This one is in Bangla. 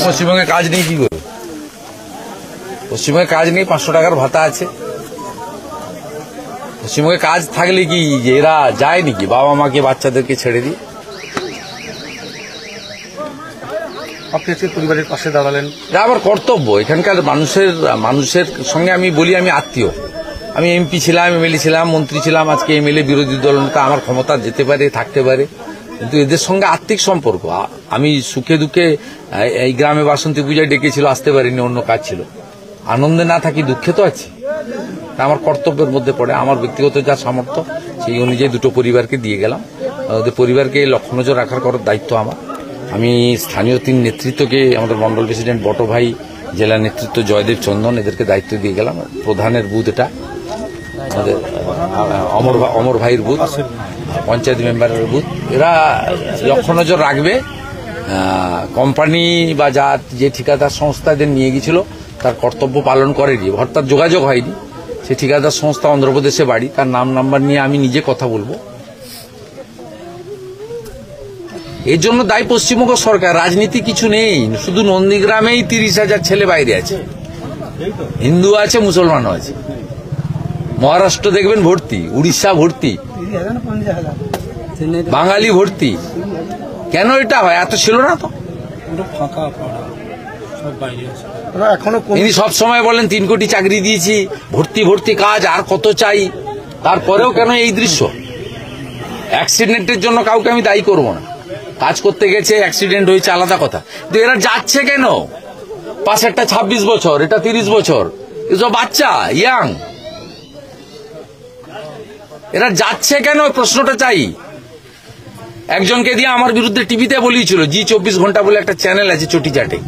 পশ্চিমবঙ্গে কাজ নেই কি করবে? পশ্চিমবঙ্গে কাজ নেই, 500 টাকার ভাতা আছে। পশ্চিমবঙ্গে কাজ থাকলে কি এরা যায় নাকি বাবা মাকে বাচ্চাদেরকে ছেড়ে দিয়ে? আপনি আজকে পরিবারের পাশে দাঁড়ালেন, এটা আমার কর্তব্য। এখানকার মানুষের সঙ্গে আমি বলি আমি আত্মীয়। আমি এমপি ছিলাম, এমএলএ ছিলাম, মন্ত্রী ছিলাম, আজকে এমএলএ, বিরোধী দলনেতা। আমার ক্ষমতা যেতে পারে, থাকতে পারে, কিন্তু এদের সঙ্গে আত্মিক সম্পর্ক। আমি সুখে দুঃখে এই গ্রামে বাসন্তী পূজায় ডেকেছিল, আসতে পারিনি, অন্য কাজ ছিল। আনন্দে না থাকি, দুঃখে তো আছি। আমার কর্তব্যের মধ্যে পড়ে। আমার ব্যক্তিগত যা সামর্থ্য সেই অনুযায়ী দুটো পরিবারকে দিয়ে গেলাম। ওদের পরিবারকে লক্ষ্য নজর রাখার করার দায়িত্ব আমার। আমি স্থানীয় 3 নেতৃত্বকে, আমাদের মন্ডল প্রেসিডেন্ট বটো ভাই, জেলা নেতৃত্ব জয়দেব চন্দন, এদেরকে দায়িত্ব দিয়ে গেলাম। প্রধানের বুথ এটা, আমাদের অমর ভাইয়ের বুথ, পঞ্চায়েত মেম্বারের বুথ। এরা লক্ষ্য নজর রাখবে। কোম্পানি বা যে ঠিকাদার সংস্থা এদের নিয়ে গিয়েছিল তার কর্তব্য পালন করেনি, অর্থাৎ যোগাযোগ হয়নি। সে ঠিকাদার সংস্থা অন্ধ্রপ্রদেশে বাড়ি, তার নাম নাম্বার নিয়ে আমি নিজে কথা বলবো। এর জন্য দায়ী পশ্চিমবঙ্গ সরকার। রাজনীতি কিছু নেই, শুধু নন্দীগ্রামেই 30,000 ছেলে বাইরে আছে, হিন্দু আছে, মুসলমানও আছে। মহারাষ্ট্র দেখবেন ভর্তি, উড়িষ্যা ভর্তি, বাঙালি ভর্তি। কেন এটা হয়? এত ছিল না তো। ইনি সবসময় বলেন 3 কোটি চাকরি দিয়েছি, ভর্তি কাজ, আর কত চাই। তারপরেও কেন এই দৃশ্য? অ্যাক্সিডেন্টের জন্য কাউকে আমি দায়ী করব না। কাজ করতে গেছে, অ্যাক্সিডেন্ট হয়েছে, আলাদা কথা। কিন্তু এরা যাচ্ছে কেন? পাশেরটা 26 বছর, এটা 30 বছর, এসব বাচ্চা, ইয়াং। এরা যাচ্ছে কেন? প্রশ্নটা চাই। একজনকে দিয়ে আমার বিরুদ্ধে টিভিতে বলিয়েছিল, জি 24 ঘন্টা বলে একটা চ্যানেল আছে চটি চাটে,